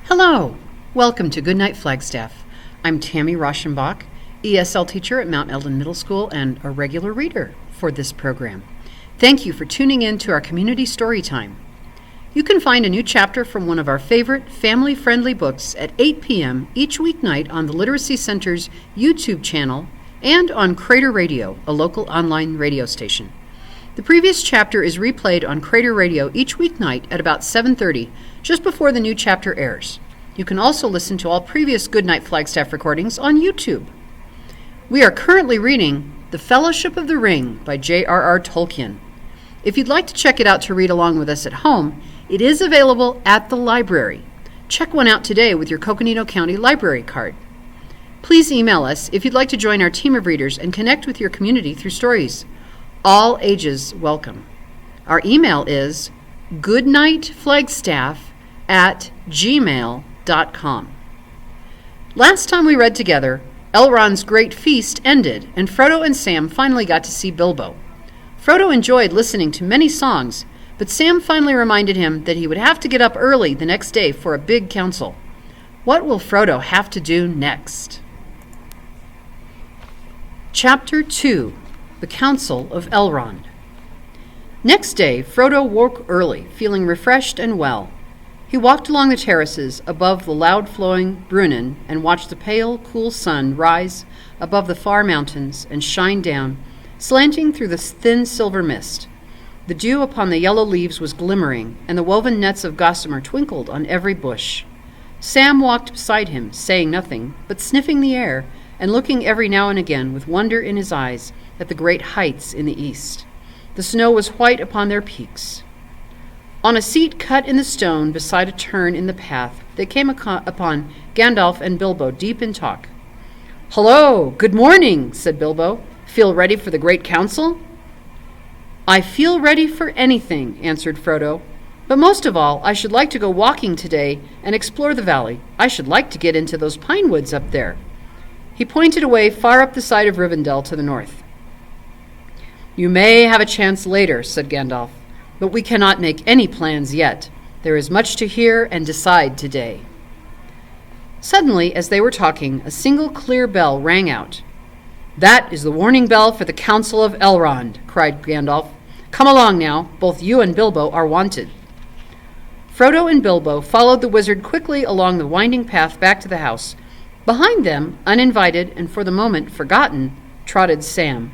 Hello! Welcome to Goodnight Flagstaff. I'm Tammy Rauschenbauch, ESL teacher at Mount Eldon Middle School and a regular reader for this program. Thank you for tuning in to our community story time. You can find a new chapter from one of our favorite family-friendly books at 8 p.m. each weeknight on the Literacy Center's YouTube channel and on Crater Radio, a local online radio station. The previous chapter is replayed on Crater Radio each weeknight at about 7:30, just before the new chapter airs. You can also listen to all previous Goodnight Flagstaff recordings on YouTube. We are currently reading The Fellowship of the Ring by J.R.R. Tolkein. If you'd like to check it out to read along with us at home, it is available at the library. Check one out today with your Coconino County Library card. Please email us if you'd like to join our team of readers and connect with your community through stories. All ages welcome. Our email is goodnightflagstaff@gmail.com. Last time we read together, Elrond's great feast ended, and Frodo and Sam finally got to see Bilbo. Frodo enjoyed listening to many songs, but Sam finally reminded him that he would have to get up early the next day for a big council. What will Frodo have to do next? Chapter 2: The Council of Elrond. Next day, Frodo woke early, feeling refreshed and well. He walked along the terraces above the loud-flowing Brunnen and watched the pale, cool sun rise above the far mountains and shine down, slanting through the thin silver mist. The dew upon the yellow leaves was glimmering, and the woven nets of gossamer twinkled on every bush. Sam walked beside him, saying nothing, but sniffing the air and looking every now and again with wonder in his eyes at the great heights in the east. The snow was white upon their peaks. On a seat cut in the stone beside a turn in the path, they came upon Gandalf and Bilbo deep in talk. "Hello, good morning," said Bilbo. "Feel ready for the great council?" "I feel ready for anything," answered Frodo. "But most of all, I should like to go walking today and explore the valley. I should like to get into those pine woods up there." He pointed away far up the side of Rivendell to the north. "You may have a chance later," said Gandalf, "but we cannot make any plans yet. There is much to hear and decide today." Suddenly, as they were talking, a single clear bell rang out. "That is the warning bell for the Council of Elrond," cried Gandalf. "Come along now. Both you and Bilbo are wanted." Frodo and Bilbo followed the wizard quickly along the winding path back to the house. Behind them, uninvited and for the moment forgotten, trotted Sam.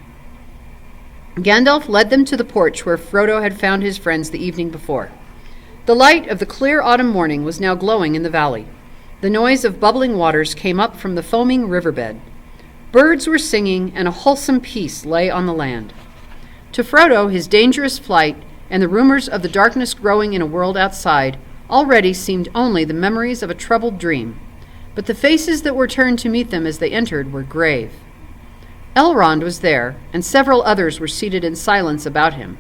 Gandalf led them to the porch where Frodo had found his friends the evening before. The light of the clear autumn morning was now glowing in the valley. The noise of bubbling waters came up from the foaming riverbed. Birds were singing, and a wholesome peace lay on the land. To Frodo, his dangerous flight and the rumors of the darkness growing in a world outside already seemed only the memories of a troubled dream. But the faces that were turned to meet them as they entered were grave. Elrond was there, and several others were seated in silence about him.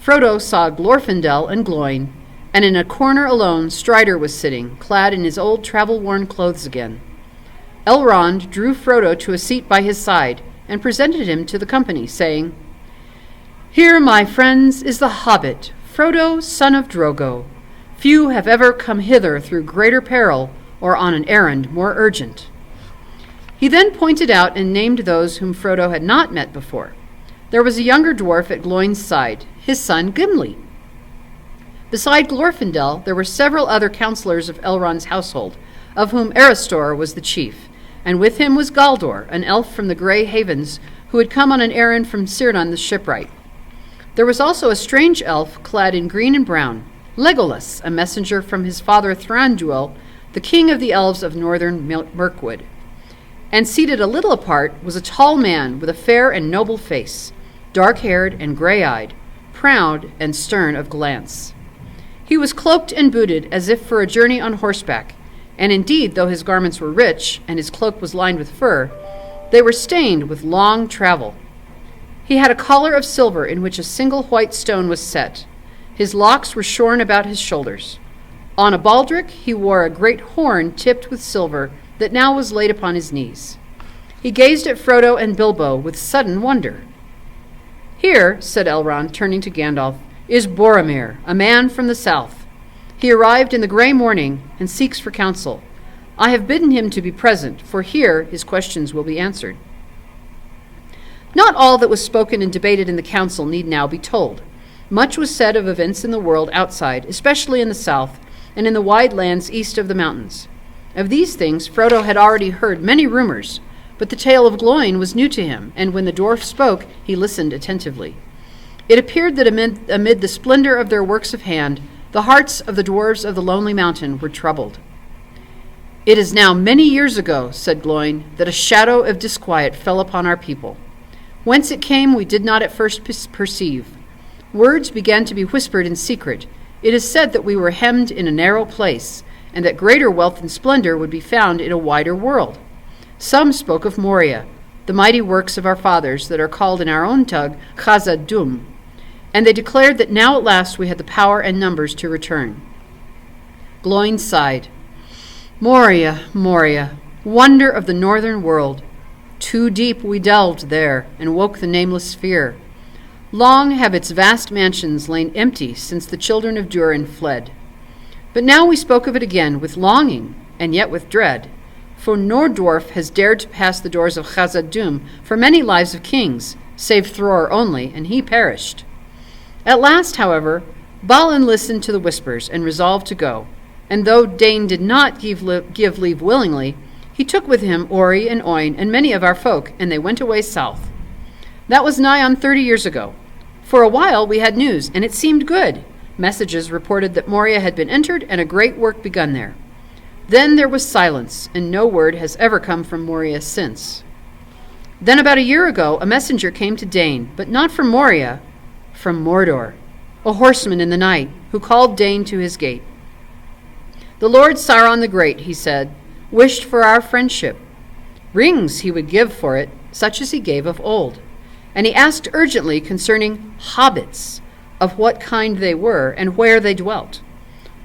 Frodo saw Glorfindel and Gloin, and in a corner alone Strider was sitting, clad in his old travel-worn clothes again. Elrond drew Frodo to a seat by his side and presented him to the company, saying, "Here, my friends, is the hobbit, Frodo, son of Drogo. Few have ever come hither through greater peril or on an errand more urgent." He then pointed out and named those whom Frodo had not met before. There was a younger dwarf at Gloin's side, his son Gimli. Beside Glorfindel, there were several other counselors of Elrond's household, of whom Erestor was the chief, and with him was Galdor, an elf from the Grey Havens, who had come on an errand from Círdan the shipwright. There was also a strange elf clad in green and brown, Legolas, a messenger from his father Thranduil, the king of the elves of northern Mirkwood. And seated a little apart was a tall man with a fair and noble face, dark-haired and gray-eyed, proud and stern of glance. He was cloaked and booted as if for a journey on horseback, and indeed, though his garments were rich and his cloak was lined with fur, they were stained with long travel. He had a collar of silver in which a single white stone was set. His locks were shorn about his shoulders. On a baldric he wore a great horn tipped with silver that now was laid upon his knees. He gazed at Frodo and Bilbo with sudden wonder. "Here," said Elrond, turning to Gandalf, "is Boromir, a man from the south. He arrived in the gray morning and seeks for counsel. I have bidden him to be present, for here his questions will be answered. Not all that was spoken and debated in the council need now be told. Much was said of events in the world outside, especially in the south, and in the wide lands east of the mountains. Of these things Frodo had already heard many rumors, but the tale of Gloin was new to him, and when the dwarf spoke, he listened attentively. It appeared that amid the splendor of their works of hand, the hearts of the dwarves of the Lonely Mountain were troubled. It is now many years ago, said Gloin, that a shadow of disquiet fell upon our people. Whence it came we did not at first perceive. Words began to be whispered in secret. It is said that we were hemmed in a narrow place, and that greater wealth and splendor would be found in a wider world. Some spoke of Moria, the mighty works of our fathers that are called in our own tongue Khazad-dûm, and they declared that now at last we had the power and numbers to return. Gloin sighed. Moria, Moria, wonder of the northern world. Too deep we delved there, and woke the nameless fear. Long have its vast mansions lain empty since the children of Durin fled. But now we spoke of it again with longing, and yet with dread, for no dwarf has dared to pass the doors of Khazad-dûm for many lives of kings, save Thror only, and he perished. At last, however, Balin listened to the whispers and resolved to go, and though Dain did not give leave willingly, he took with him Ori and Oin and many of our folk, and they went away south. That was nigh on 30 years ago. For a while we had news, and it seemed good. Messages reported that Moria had been entered and a great work begun there. Then there was silence, and no word has ever come from Moria since. Then about a year ago a messenger came to Dain, but not from Moria, from Mordor, a horseman in the night, who called Dain to his gate. The Lord Sauron the Great, he said, wished for our friendship. Rings he would give for it, such as he gave of old. And he asked urgently concerning hobbits, of what kind they were and where they dwelt.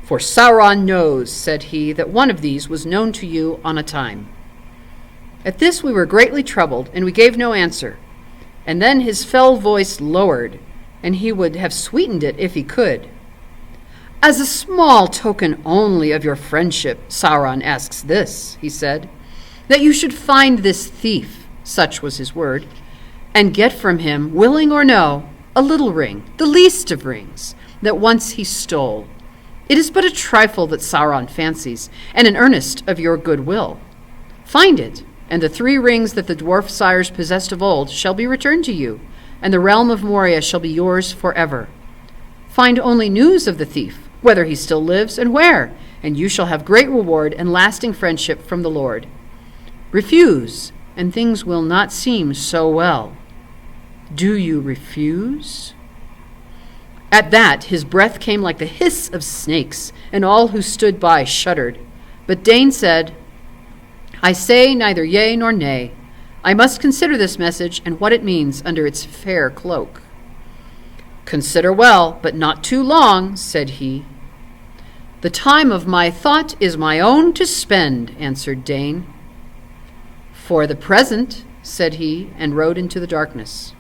For Sauron knows, said he, that one of these was known to you on a time. At this we were greatly troubled, and we gave no answer. And then his fell voice lowered, and he would have sweetened it if he could. As a small token only of your friendship, Sauron asks this, he said, that you should find this thief, such was his word, and get from him, willing or no, a little ring, the least of rings, that once he stole. It is but a trifle that Sauron fancies, and an earnest of your goodwill. Find it, and the 3 rings that the dwarf sires possessed of old shall be returned to you, and the realm of Moria shall be yours forever. Find only news of the thief, whether he still lives and where, and you shall have great reward and lasting friendship from the Lord. Refuse, and things will not seem so well. Do you refuse? At that his breath came like the hiss of snakes, and all who stood by shuddered. But Dain said, I say neither yea nor nay. I must consider this message and what it means under its fair cloak. Consider well, but not too long, said he. The time of my thought is my own to spend, answered Dain. For the present, said he, and rode into the darkness.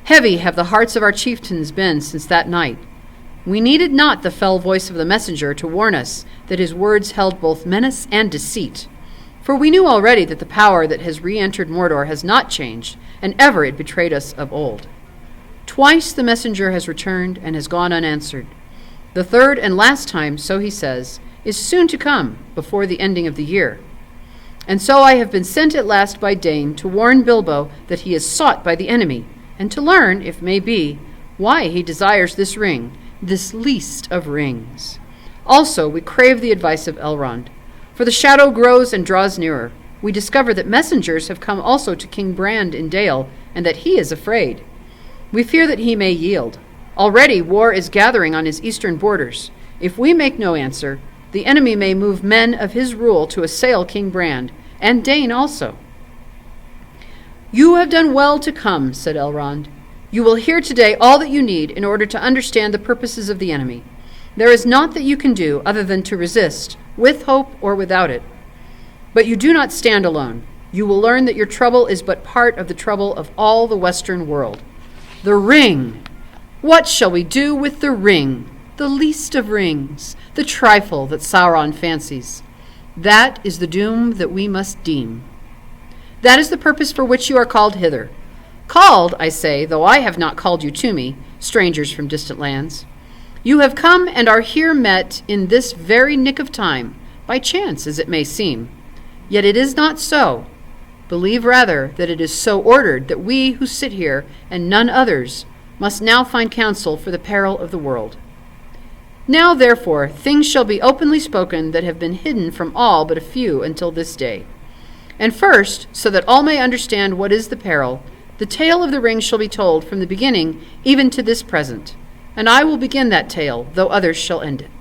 Heavy have the hearts of our chieftains been since that night. We needed not the fell voice of the messenger to warn us that his words held both menace and deceit. For we knew already that the power that has re-entered Mordor has not changed, and ever it betrayed us of old. Twice the messenger has returned and has gone unanswered. The third and last time, so he says, is soon to come, before the ending of the year. And so I have been sent at last by Dain to warn Bilbo that he is sought by the enemy, and to learn, if may be, why he desires this ring, this least of rings. Also we crave the advice of Elrond. For the shadow grows and draws nearer. We discover that messengers have come also to King Brand in Dale, and that he is afraid. We fear that he may yield. Already war is gathering on his eastern borders. If we make no answer, the enemy may move men of his rule to assail King Brand, and Dain also. You have done well to come, said Elrond. You will hear today all that you need in order to understand the purposes of the enemy. There is naught that you can do other than to resist, with hope or without it. But you do not stand alone. You will learn that your trouble is but part of the trouble of all the western world. The ring! What shall we do with the ring? the least of rings, the trifle that Sauron fancies. That is the doom that we must deem. That is the purpose for which you are called hither. Called, I say, though I have not called you to me, strangers from distant lands. You have come and are here met in this very nick of time, by chance as it may seem. Yet it is not so. Believe rather that it is so ordered that we who sit here, and none others, must now find counsel for the peril of the world. Now, therefore, things shall be openly spoken that have been hidden from all but a few until this day. And first, so that all may understand what is the peril, the tale of the ring shall be told from the beginning even to this present, and I will begin that tale, though others shall end it.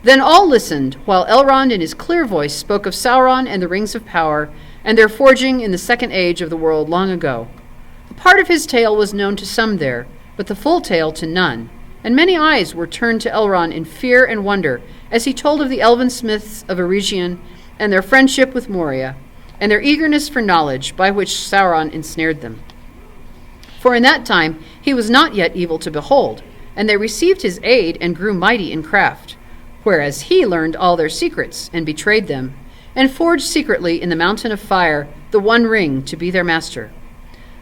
Then all listened, while Elrond in his clear voice spoke of Sauron and the rings of power, and their forging in the second age of the world long ago. A part of his tale was known to some there, but the full tale to none, and many eyes were turned to Elrond in fear and wonder as he told of the elven smiths of Eregion and their friendship with Moria, and their eagerness for knowledge by which Sauron ensnared them. For in that time he was not yet evil to behold, and they received his aid and grew mighty in craft, whereas he learned all their secrets and betrayed them, and forged secretly in the mountain of fire the one ring to be their master.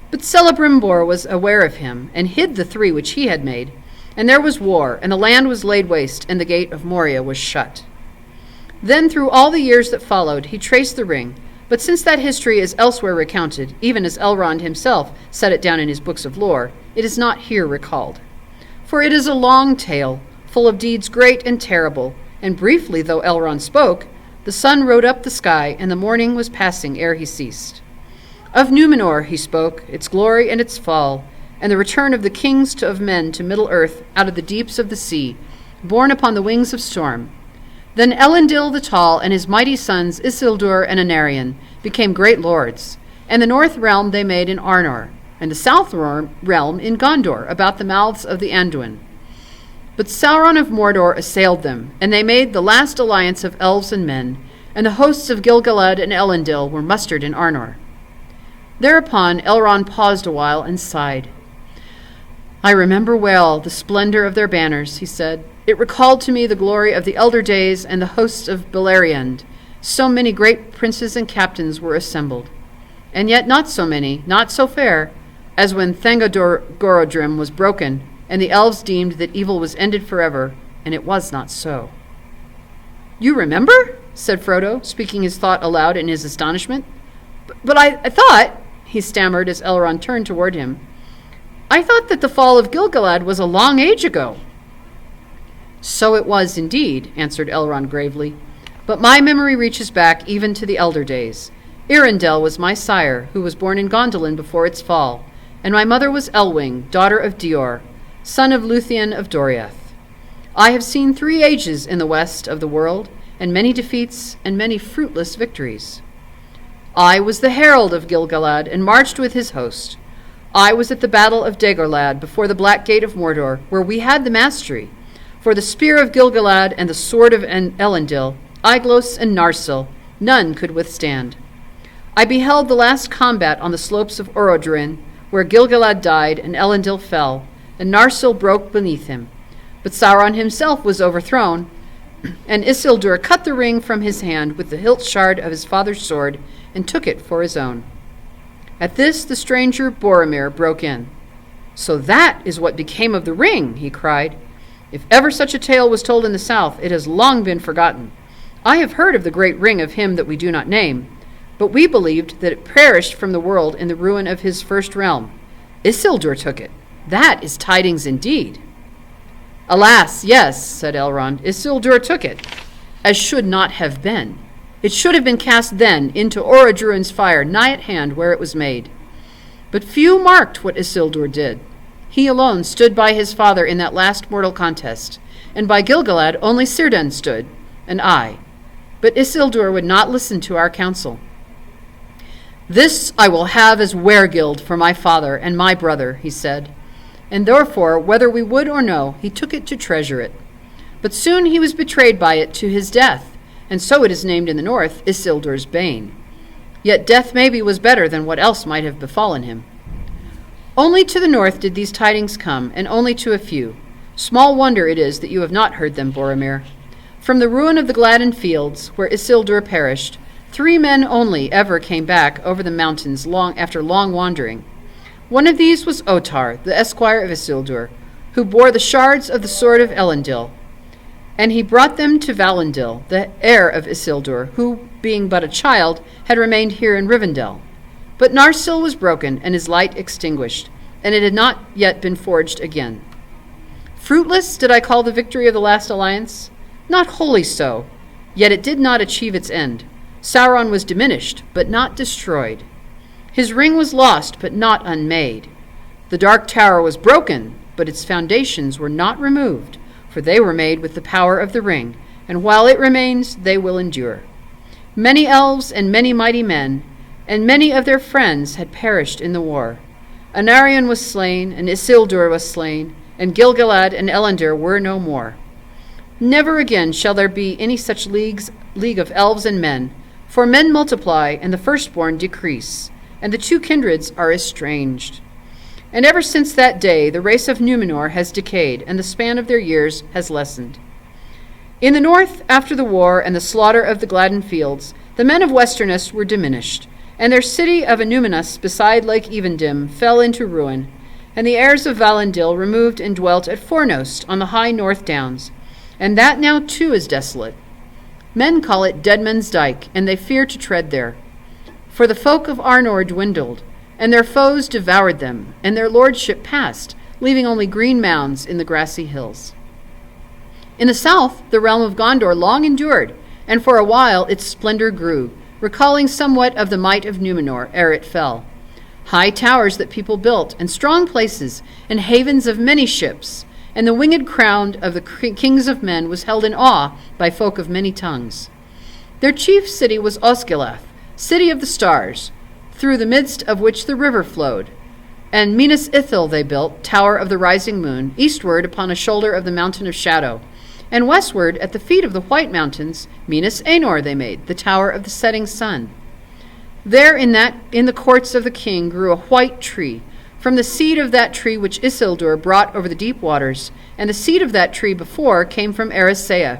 But Celebrimbor was aware of him, and hid the three which he had made, and there was war, and the land was laid waste, and the gate of Moria was shut. Then through all the years that followed he traced the ring, but since that history is elsewhere recounted, even as Elrond himself set it down in his books of lore, it is not here recalled. For it is a long tale, full of deeds great and terrible, and briefly though Elrond spoke, the sun rode up the sky, and the morning was passing ere he ceased. Of Númenor he spoke, its glory and its fall, and the return of the kings of men to Middle-earth out of the deeps of the sea, borne upon the wings of storm. Then Elendil the Tall and his mighty sons Isildur and Anarion became great lords, and the north realm they made in Arnor, and the south realm in Gondor, about the mouths of the Anduin. But Sauron of Mordor assailed them, and they made the last alliance of elves and men, and the hosts of Gil-galad and Elendil were mustered in Arnor. Thereupon Elrond paused a while and sighed. I remember well the splendor of their banners, he said. It recalled to me the glory of the elder days and the hosts of Beleriand. So many great princes and captains were assembled, and yet not so many, not so fair, as when Thangorodrim was broken, and the elves deemed that evil was ended forever, and it was not so. You remember? Said Frodo, speaking his thought aloud in his astonishment. But I thought, he stammered as Elrond turned toward him, I thought that the fall of Gil-galad was a long age ago. So it was indeed, answered Elrond gravely, but my memory reaches back even to the elder days. Irindel was my sire, who was born in Gondolin before its fall, and my mother was Elwing, daughter of Dior, son of Luthien of Doriath. I have seen 3 ages in the west of the world, and many defeats and many fruitless victories. I was the herald of Gil-galad and marched with his host. I was at the battle of Dagorlad before the Black Gate of Mordor, where we had the mastery. For the spear of Gil-galad and the sword of Elendil, Aeglos and Narsil, none could withstand. I beheld the last combat on the slopes of Orodruin, where Gil-galad died and Elendil fell, and Narsil broke beneath him. But Sauron himself was overthrown, and Isildur cut the ring from his hand with the hilt shard of his father's sword, and took it for his own. At this the stranger Boromir broke in. So that is what became of the ring, he cried. If ever such a tale was told in the south, it has long been forgotten. I have heard of the great ring of him that we do not name, but we believed that it perished from the world in the ruin of his first realm. Isildur took it. That is tidings indeed. Alas, yes, said Elrond, Isildur took it, as should not have been. It should have been cast then into Orodruin's fire, nigh at hand where it was made. But few marked what Isildur did. He alone stood by his father in that last mortal contest, and by Gil-galad only Círdan stood, and I. But Isildur would not listen to our counsel. This I will have as weregild for my father and my brother, he said, and therefore, whether we would or no, he took it to treasure it. But soon he was betrayed by it to his death, and so it is named in the north Isildur's bane. Yet death maybe was better than what else might have befallen him. Only to the north did these tidings come, and only to a few. Small wonder it is that you have not heard them, Boromir. From the ruin of the Gladden fields, where Isildur perished, 3 men only ever came back over the mountains after long wandering. One of these was Otar, the esquire of Isildur, who bore the shards of the sword of Elendil, and he brought them to Valandil, the heir of Isildur, who, being but a child, had remained here in Rivendell. But Narsil was broken, and his light extinguished, and it had not yet been forged again. Fruitless did I call the victory of the last alliance? Not wholly so, yet it did not achieve its end. Sauron was diminished, but not destroyed. His ring was lost, but not unmade. The Dark Tower was broken, but its foundations were not removed, for they were made with the power of the ring, and while it remains, they will endure. Many elves and many mighty men, and many of their friends had perished in the war. Anarion was slain, and Isildur was slain, and Gil-galad and Elendil were no more. Never again shall there be any such league of elves and men, for men multiply, and the firstborn decrease, and the 2 kindreds are estranged. And ever since that day the race of Númenor has decayed, and the span of their years has lessened. In the north, after the war and the slaughter of the Gladden fields, the men of Westerness were diminished, and their city of Annúminas beside Lake Evendim fell into ruin, and the heirs of Valandil removed and dwelt at Fornost on the high north downs, and that now too is desolate. Men call it Deadman's Dyke, and they fear to tread there. For the folk of Arnor dwindled, and their foes devoured them, and their lordship passed, leaving only green mounds in the grassy hills. In the south, the realm of Gondor long endured, and for a while its splendor grew, recalling somewhat of the might of Númenor ere it fell. High towers that people built, and strong places, and havens of many ships, and the winged crown of the kings of men was held in awe by folk of many tongues. Their chief city was Osgiliath, city of the stars, through the midst of which the river flowed. And Minas Ithil they built, tower of the rising moon, eastward upon a shoulder of the mountain of shadow. And westward, at the feet of the white mountains, Minas Anor they made, the tower of the setting sun. There in the courts of the king grew a white tree, from the seed of that tree which Isildur brought over the deep waters, and the seed of that tree before came from Erisea,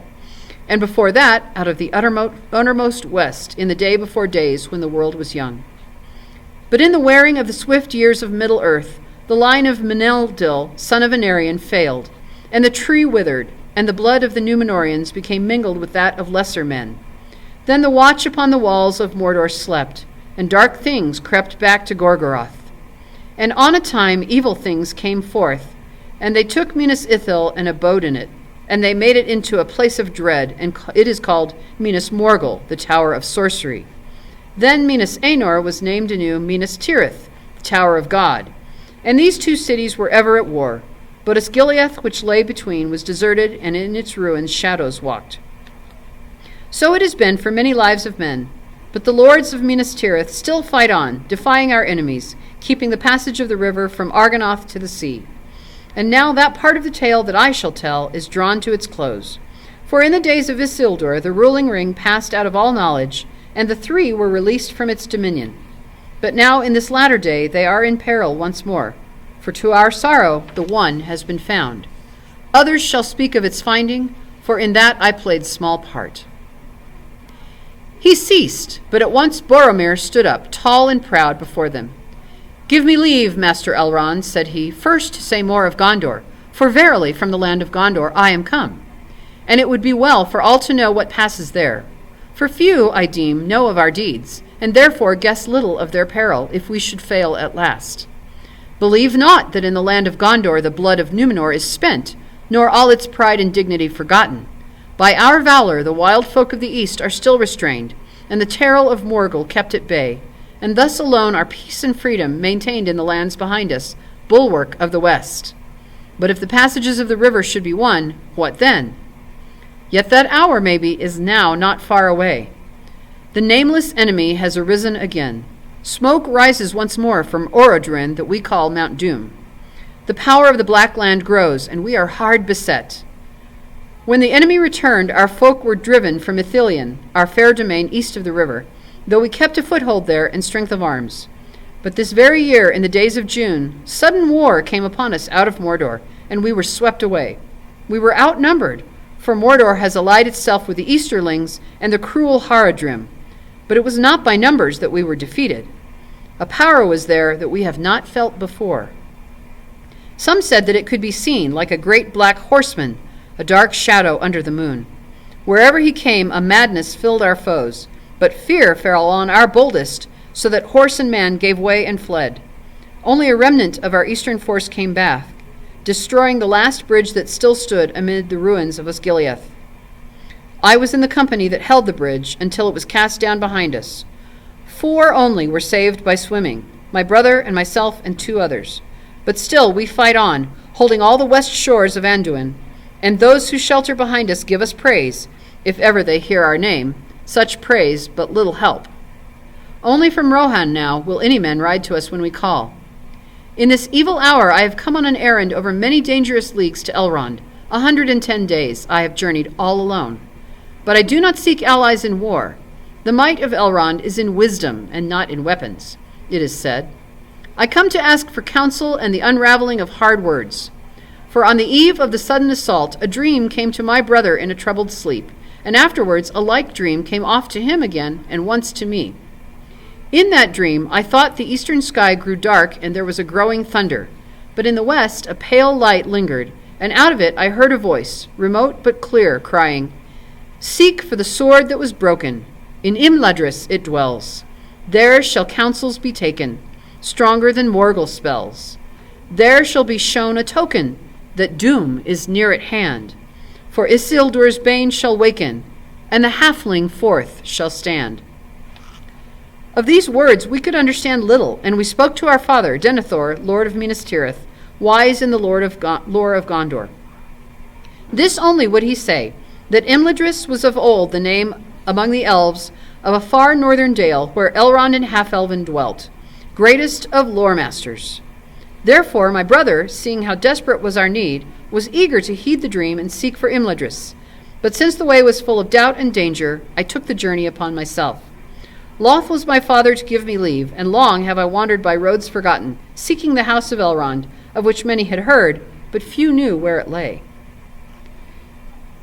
and before that out of the uttermost west, in the day before days when the world was young. But in the wearing of the swift years of Middle Earth, the line of Meneldil, son of Anarion, failed, and the tree withered, and the blood of the Númenorians became mingled with that of lesser men. Then the watch upon the walls of Mordor slept, and dark things crept back to Gorgoroth. And on a time evil things came forth, and they took Minas Ithil and abode in it, and they made it into a place of dread, and it is called Minas Morgul, the tower of sorcery. Then Minas Anor was named anew Minas Tirith, the tower of God. And these 2 cities were ever at war, but Osgiliath, which lay between, was deserted, and in its ruins shadows walked. So it has been for many lives of men, but the lords of Minas Tirith still fight on, defying our enemies, keeping the passage of the river from Argonath to the sea. And now that part of the tale that I shall tell is drawn to its close. For in the days of Isildur the ruling ring passed out of all knowledge, and the 3 were released from its dominion. But now in this latter day they are in peril once more, for to our sorrow the one has been found. Others shall speak of its finding, for in that I played small part. He ceased, but at once Boromir stood up, tall and proud, before them. Give me leave, Master Elrond, said he, first to say more of Gondor, for verily from the land of Gondor I am come. And it would be well for all to know what passes there. For few, I deem, know of our deeds, and therefore guess little of their peril if we should fail at last. Believe not that in the land of Gondor the blood of Númenor is spent, nor all its pride and dignity forgotten. By our valor the wild folk of the east are still restrained, and the terror of Morgul kept at bay, and thus alone are peace and freedom maintained in the lands behind us, bulwark of the west. But if the passages of the river should be won, what then? Yet that hour, maybe, is now not far away. The nameless enemy has arisen again. Smoke rises once more from Orodruin that we call Mount Doom. The power of the Black Land grows, and we are hard beset. When the enemy returned, our folk were driven from Ithilien, our fair domain east of the river, though we kept a foothold there in strength of arms. But this very year, in the days of June, sudden war came upon us out of Mordor, and we were swept away. We were outnumbered, for Mordor has allied itself with the Easterlings and the cruel Haradrim. But it was not by numbers that we were defeated. A power was there that we have not felt before. Some said that it could be seen like a great black horseman, a dark shadow under the moon. Wherever he came, a madness filled our foes, but fear fell on our boldest, so that horse and man gave way and fled. Only a remnant of our eastern force came back, destroying the last bridge that still stood amid the ruins of Osgiliath. I was in the company that held the bridge until it was cast down behind us. 4 only were saved by swimming, my brother and myself and 2 others. But still we fight on, holding all the west shores of Anduin, and those who shelter behind us give us praise, if ever they hear our name, such praise but little help. Only from Rohan now will any man ride to us when we call. In this evil hour I have come on an errand over many dangerous leagues to Elrond. 110 days I have journeyed all alone. But I do not seek allies in war. The might of Elrond is in wisdom and not in weapons, it is said. I come to ask for counsel and the unraveling of hard words. For on the eve of the sudden assault, a dream came to my brother in a troubled sleep, and afterwards a like dream came oft to him again, and once to me. In that dream I thought the eastern sky grew dark and there was a growing thunder, but in the west a pale light lingered, and out of it I heard a voice, remote but clear, crying, "Seek for the sword that was broken. In Imladris it dwells. There shall counsels be taken, stronger than Morgul spells. There shall be shown a token that doom is near at hand. For Isildur's bane shall waken, and the halfling forth shall stand." Of these words we could understand little, and we spoke to our father, Denethor, Lord of Minas Tirith, wise in the lore of Gondor. This only would he say, that Imladris was of old the name among the elves of a far northern dale where Elrond and Half-Elven dwelt, greatest of lore masters. Therefore my brother, seeing how desperate was our need, was eager to heed the dream and seek for Imladris. But since the way was full of doubt and danger, I took the journey upon myself. Loth was my father to give me leave, and long have I wandered by roads forgotten, seeking the house of Elrond, of which many had heard, but few knew where it lay.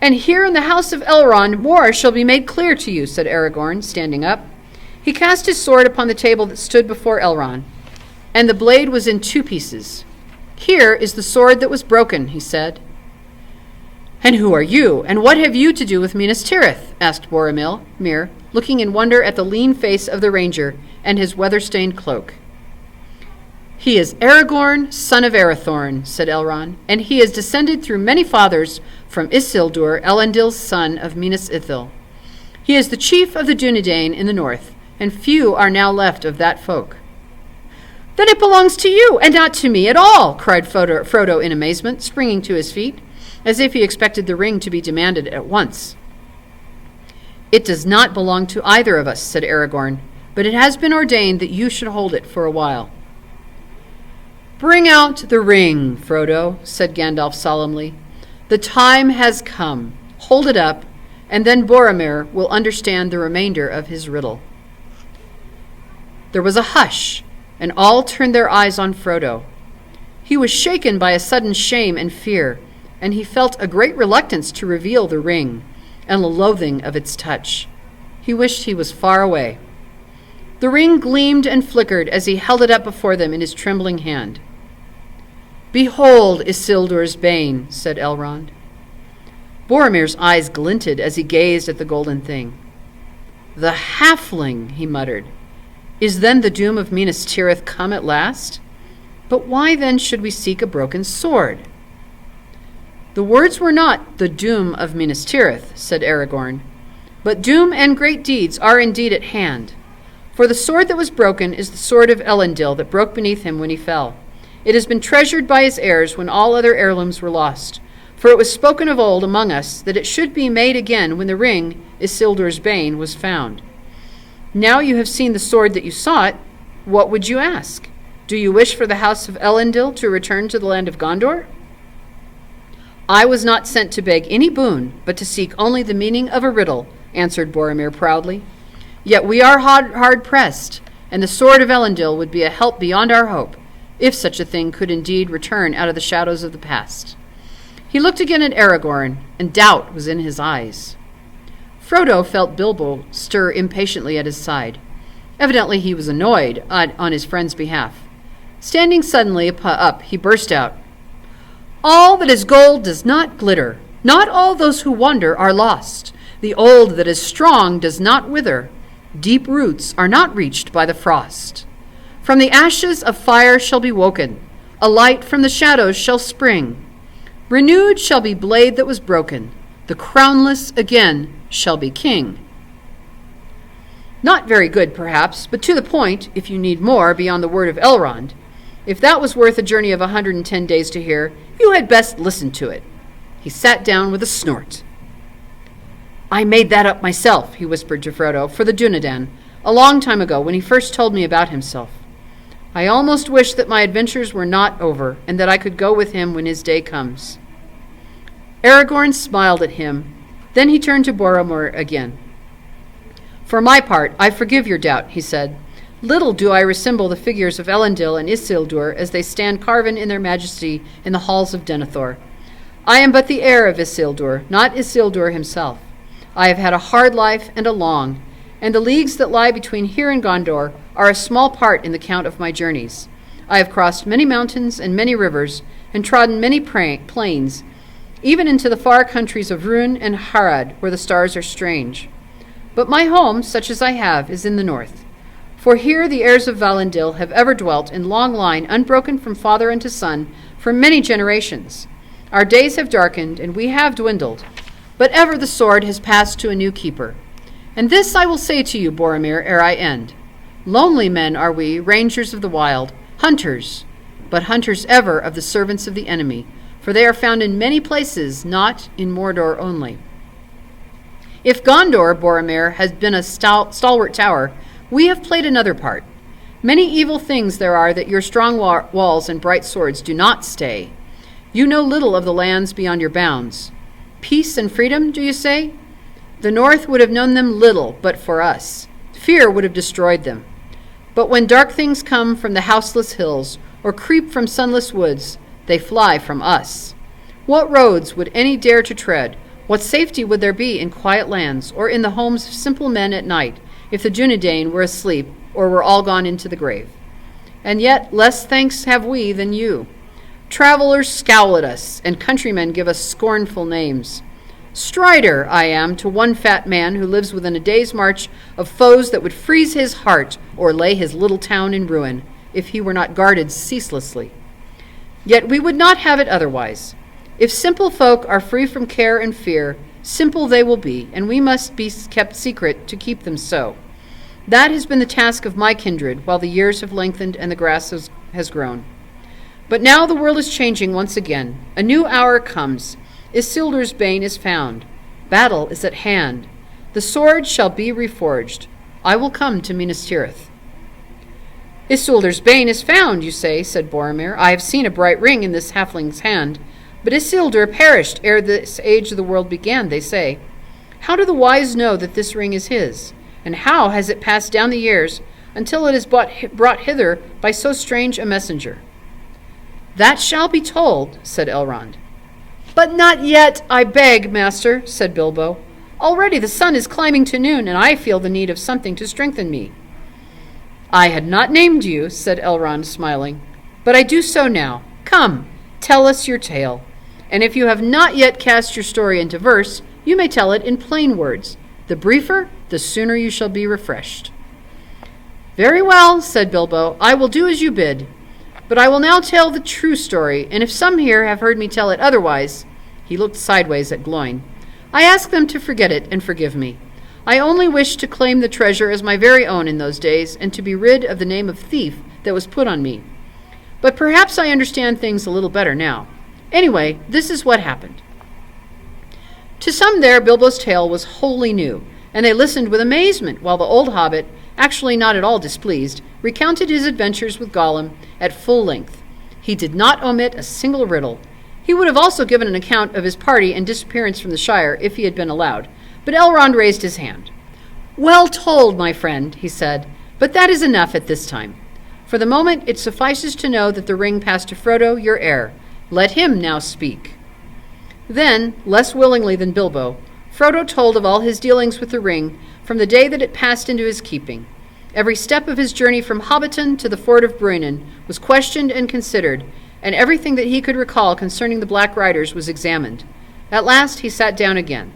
"And here in the house of Elrond more shall be made clear to you," said Aragorn, standing up. He cast his sword upon the table that stood before Elrond, and the blade was in 2 pieces. "Here is the sword that was broken," he said. "And who are you, and what have you to do with Minas Tirith?" asked Boromir, looking in wonder at the lean face of the ranger and his weather-stained cloak. "He is Aragorn, son of Arathorn," said Elrond, "and he is descended through many fathers from Isildur, Elendil's son of Minas Ithil. He is the chief of the Dunedain in the north, and few are now left of that folk." "Then it belongs to you, and not to me at all!" cried Frodo in amazement, springing to his feet, as if he expected the ring to be demanded at once. "It does not belong to either of us," said Aragorn, "but it has been ordained that you should hold it for a while." "Bring out the ring, Frodo," said Gandalf solemnly. "The time has come. Hold it up, and then Boromir will understand the remainder of his riddle." There was a hush, and all turned their eyes on Frodo. He was shaken by a sudden shame and fear, and he felt a great reluctance to reveal the ring, and a loathing of its touch. He wished he was far away. The ring gleamed and flickered as he held it up before them in his trembling hand. "Behold Isildur's bane," said Elrond. Boromir's eyes glinted as he gazed at the golden thing. "The halfling," he muttered. "Is then the doom of Minas Tirith come at last? But why then should we seek a broken sword?" "The words were not the doom of Minas Tirith," said Aragorn, "but doom and great deeds are indeed at hand. For the sword that was broken is the sword of Elendil that broke beneath him when he fell. It has been treasured by his heirs when all other heirlooms were lost. For it was spoken of old among us that it should be made again when the ring, Isildur's bane, was found. Now you have seen the sword that you sought. What would you ask? Do you wish for the house of Elendil to return to the land of Gondor?" "I was not sent to beg any boon, but to seek only the meaning of a riddle," answered Boromir proudly. "Yet we are hard pressed, and the sword of Elendil would be a help beyond our hope, if such a thing could indeed return out of the shadows of the past. He looked again at Aragorn, and doubt was in his eyes. Frodo felt Bilbo stir impatiently at his side. Evidently he was annoyed on his friend's behalf. Standing suddenly up, he burst out, "All that is gold does not glitter. Not all those who wander are lost. The old that is strong does not wither. Deep roots are not reached by the frost. From the ashes of fire shall be woken. A light from the shadows shall spring. Renewed shall be blade that was broken. The crownless again shall be king." Not very good, perhaps, but to the point, if you need more beyond the word of Elrond. If that was worth a journey of 110 days to hear, you had best listen to it. He sat down with a snort. "I made that up myself," he whispered to Frodo, "for the Dunedain, a long time ago when he first told me about himself. I almost wish that my adventures were not over, and that I could go with him when his day comes." Aragorn smiled at him. Then he turned to Boromir again. "For my part, I forgive your doubt," he said. "Little do I resemble the figures of Elendil and Isildur as they stand carven in their majesty in the halls of Denethor. I am but the heir of Isildur, not Isildur himself. I have had a hard life and a long, and the leagues that lie between here and Gondor are a small part in the count of my journeys. I have crossed many mountains and many rivers, and trodden many plains, even into the far countries of Rhûn and Harad, where the stars are strange. But my home, such as I have, is in the north. For here the heirs of Valindir have ever dwelt in long line, unbroken from father unto son, for many generations. Our days have darkened, and we have dwindled, but ever the sword has passed to a new keeper. And this I will say to you, Boromir, ere I end. Lonely men are we, rangers of the wild, hunters, but hunters ever of the servants of the enemy, for they are found in many places, not in Mordor only. If Gondor, Boromir, has been a stalwart tower, we have played another part. Many evil things there are that your strong walls and bright swords do not stay. You know little of the lands beyond your bounds. Peace and freedom, do you say? The north would have known them little but for us. Fear would have destroyed them. But when dark things come from the houseless hills, or creep from sunless woods, they fly from us. What roads would any dare to tread? What safety would there be in quiet lands, or in the homes of simple men at night, if the Dunedain were asleep, or were all gone into the grave? And yet less thanks have we than you. Travelers scowl at us, and countrymen give us scornful names. Strider I am to one fat man who lives within a day's march of foes that would freeze his heart or lay his little town in ruin, if he were not guarded ceaselessly. Yet we would not have it otherwise. If simple folk are free from care and fear, simple they will be, and we must be kept secret to keep them so. That has been the task of my kindred, while the years have lengthened and the grass has grown. But now the world is changing once again. A new hour comes. Isildur's bane is found. Battle is at hand. The sword shall be reforged. I will come to Minas Tirith. Isildur's bane is found, you say, said Boromir. I have seen a bright ring in this halfling's hand. But Isildur perished ere this age of the world began, they say. How do the wise know that this ring is his? And how has it passed down the years until it is brought hither by so strange a messenger? That shall be told, said Elrond. But not yet, I beg, master, said Bilbo. Already the sun is climbing to noon, and I feel the need of something to strengthen me. I had not named you, said Elrond, smiling, but I do so now. Come, tell us your tale. And if you have not yet cast your story into verse, you may tell it in plain words. The briefer, the sooner you shall be refreshed. Very well, said Bilbo, I will do as you bid. But I will now tell the true story, and if some here have heard me tell it otherwise, he looked sideways at Gloin, I ask them to forget it and forgive me. I only wish to claim the treasure as my very own in those days, and to be rid of the name of thief that was put on me. But perhaps I understand things a little better now. Anyway, this is what happened. To some there, Bilbo's tale was wholly new, and they listened with amazement while the old hobbit, actually not at all displeased, recounted his adventures with Gollum at full length. He did not omit a single riddle. He would have also given an account of his party and disappearance from the Shire if he had been allowed, but Elrond raised his hand. Well told, my friend, he said, but that is enough at this time. For the moment it suffices to know that the ring passed to Frodo, your heir. Let him now speak. Then, less willingly than Bilbo, Frodo told of all his dealings with the ring from the day that it passed into his keeping. Every step of his journey from Hobbiton to the ford of Bruinen was questioned and considered, and everything that he could recall concerning the Black Riders was examined. At last he sat down again.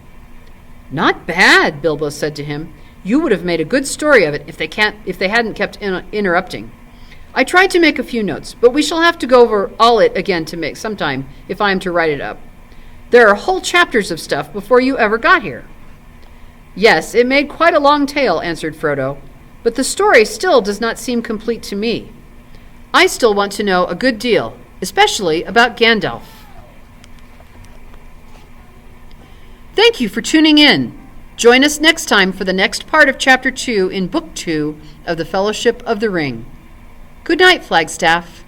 "Not bad," Bilbo said to him. "You would have made a good story of it if they hadn't kept interrupting. I tried to make a few notes, but we shall have to go over all it again to make sometime if I am to write it up. There are whole chapters of stuff before you ever got here." "Yes, it made quite a long tale," answered Frodo, "but the story still does not seem complete to me. I still want to know a good deal, especially about Gandalf." Thank you for tuning in. Join us next time for the next part of Chapter 2 in Book 2 of the Fellowship of the Ring. Good night, Flagstaff.